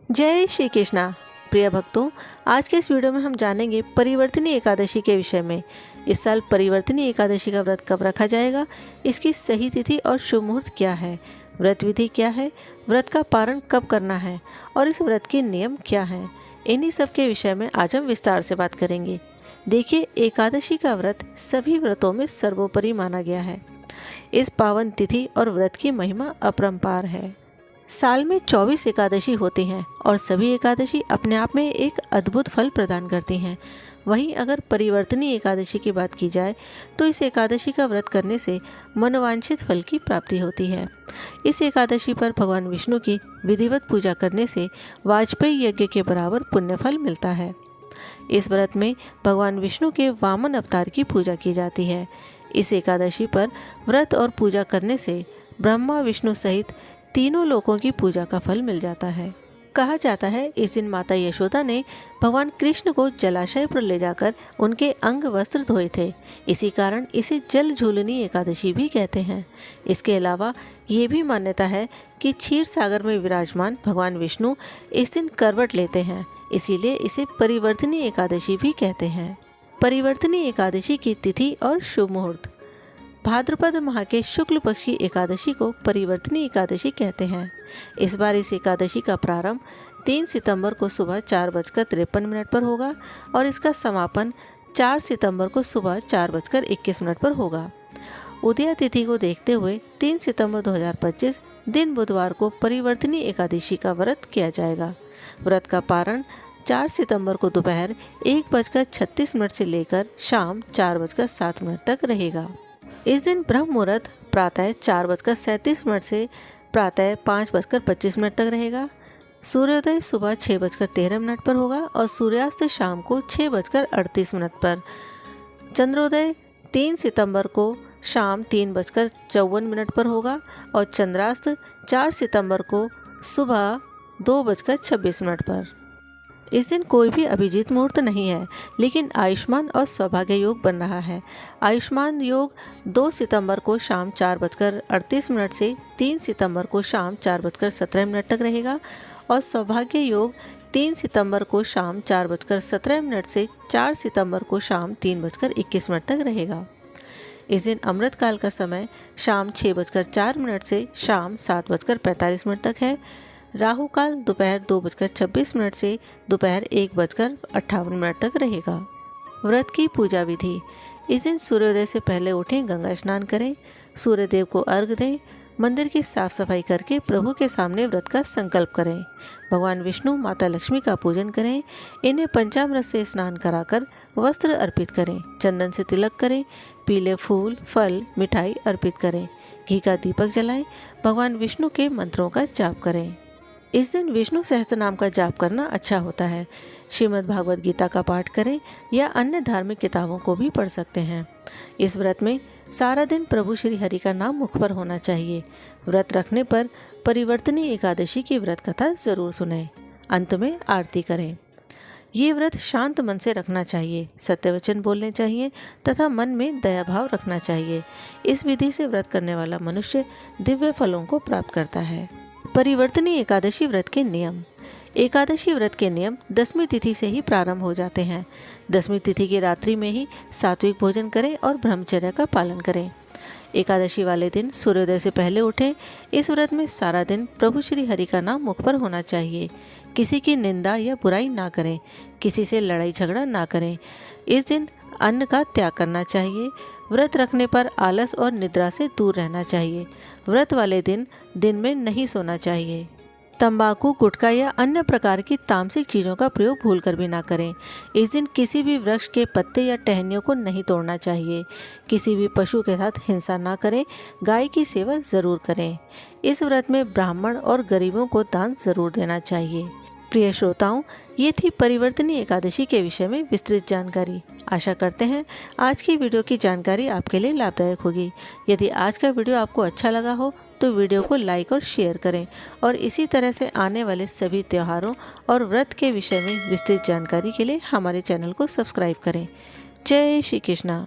जय श्री कृष्णा। प्रिय भक्तों, आज के इस वीडियो में हम जानेंगे परिवर्तनी एकादशी के विषय में। इस साल परिवर्तनी एकादशी का व्रत कब रखा जाएगा, इसकी सही तिथि और शुभ मुहूर्त क्या है, व्रत विधि क्या है, व्रत का पारण कब करना है और इस व्रत के नियम क्या हैं। इन्हीं सब के विषय में आज हम विस्तार से बात करेंगे। देखिए, एकादशी का व्रत सभी व्रतों में सर्वोपरि माना गया है। इस पावन तिथि और व्रत की महिमा अपरंपार है। साल में 24 एकादशी होती हैं और सभी एकादशी अपने आप में एक अद्भुत फल प्रदान करती हैं। वहीं अगर परिवर्तनी एकादशी की बात की जाए तो इस एकादशी का व्रत करने से मनोवांछित फल की प्राप्ति होती है। इस एकादशी पर भगवान विष्णु की विधिवत पूजा करने से वाजपेयी यज्ञ के बराबर पुण्य फल मिलता है। इस व्रत में भगवान विष्णु के वामन अवतार की पूजा की जाती है। इस एकादशी पर व्रत और पूजा करने से ब्रह्मा विष्णु सहित तीनों लोगों की पूजा का फल मिल जाता है। कहा जाता है इस दिन माता यशोदा ने भगवान कृष्ण को जलाशय पर ले जाकर उनके अंग वस्त्र धोए थे। इसी कारण इसे जल झूलनी एकादशी भी कहते हैं। इसके अलावा ये भी मान्यता है कि क्षीर सागर में विराजमान भगवान विष्णु इस दिन करवट लेते हैं, इसीलिए इसे परिवर्तनी एकादशी भी कहते हैं। परिवर्तनी एकादशी की तिथि और शुभ मुहूर्त। भाद्रपद माह के शुक्ल पक्ष की एकादशी को परिवर्तनी एकादशी कहते हैं। इस बार इस एकादशी का प्रारंभ 3 सितंबर को सुबह 4:53 पर होगा और इसका समापन 4 सितंबर को सुबह 4:21 पर होगा। उदया तिथि को देखते हुए 3 सितंबर 2025 दिन बुधवार को परिवर्तनी एकादशी का व्रत किया जाएगा। व्रत का पारण 4 सितंबर को दोपहर 1:36 से लेकर शाम 4:07 तक रहेगा। इस दिन ब्रह्म मुहूर्त प्रातः 4:37 से प्रातः 5:25 तक रहेगा। सूर्योदय सुबह 6:13 पर होगा और सूर्यास्त शाम को 6:38 पर। चंद्रोदय 3 सितंबर को शाम 3:54 पर होगा और चंद्रास्त 4 सितंबर को सुबह 2:26 पर। इस दिन कोई भी अभिजीत मुहूर्त नहीं है, लेकिन आयुष्मान और सौभाग्य योग बन रहा है। आयुष्मान योग 2 सितंबर को शाम 4:38 से 3 सितंबर को शाम 4:17 तक रहेगा और सौभाग्य योग 3 सितंबर को शाम 4:17 से 4 सितंबर को शाम 3:21 तक रहेगा। इस दिन अमृत काल का समय शाम 6:04 से शाम 7:45 तक है। राहु काल दोपहर 2:26 से दोपहर 1:58 तक रहेगा। व्रत की पूजा विधि। इस दिन सूर्योदय से पहले उठें, गंगा स्नान करें, सूर्यदेव को अर्घ्य दें, मंदिर की साफ सफाई करके प्रभु के सामने व्रत का संकल्प करें। भगवान विष्णु माता लक्ष्मी का पूजन करें, इन्हें पंचामृत से स्नान कराकर वस्त्र अर्पित करें, चंदन से तिलक करें, पीले फूल फल मिठाई अर्पित करें, घी का दीपक जलाएं, भगवान विष्णु के मंत्रों का जाप करें। इस दिन विष्णु सहस्त्र नाम का जाप करना अच्छा होता है। श्रीमद् भागवत गीता का पाठ करें या अन्य धार्मिक किताबों को भी पढ़ सकते हैं। इस व्रत में सारा दिन प्रभु श्री हरि का नाम मुख पर होना चाहिए। व्रत रखने पर परिवर्तनी एकादशी की व्रत कथा जरूर सुनें। अंत में आरती करें। ये व्रत शांत मन से रखना चाहिए, सत्य वचन बोलने चाहिए तथा मन में दया भाव रखना चाहिए। इस विधि से व्रत करने वाला मनुष्य दिव्य फलों को प्राप्त करता है। परिवर्तनी एकादशी व्रत के नियम। एकादशी व्रत के नियम 10वीं तिथि से ही प्रारंभ हो जाते हैं। 10वीं तिथि की रात्रि में ही सात्विक भोजन करें और ब्रह्मचर्य का पालन करें। एकादशी वाले दिन सूर्योदय से पहले उठें। इस व्रत में सारा दिन प्रभु श्री हरि का नाम मुख पर होना चाहिए। किसी की निंदा या बुराई ना करें, किसी से लड़ाई झगड़ा ना करें। इस दिन अन्न का त्याग करना चाहिए। व्रत रखने पर आलस और निद्रा से दूर रहना चाहिए। व्रत वाले दिन में नहीं सोना चाहिए। तंबाकू, गुटखा या अन्य प्रकार की तामसिक चीज़ों का प्रयोग भूलकर भी ना करें। इस दिन किसी भी वृक्ष के पत्ते या टहनियों को नहीं तोड़ना चाहिए। किसी भी पशु के साथ हिंसा ना करें। गाय की सेवा ज़रूर करें। इस व्रत में ब्राह्मण और गरीबों को दान ज़रूर देना चाहिए। प्रिय श्रोताओं, ये थी परिवर्तनी एकादशी के विषय में विस्तृत जानकारी। आशा करते हैं आज की वीडियो की जानकारी आपके लिए लाभदायक होगी। यदि आज का वीडियो आपको अच्छा लगा हो तो वीडियो को लाइक और शेयर करें और इसी तरह से आने वाले सभी त्योहारों और व्रत के विषय में विस्तृत जानकारी के लिए हमारे चैनल को सब्सक्राइब करें। जय श्री कृष्णा।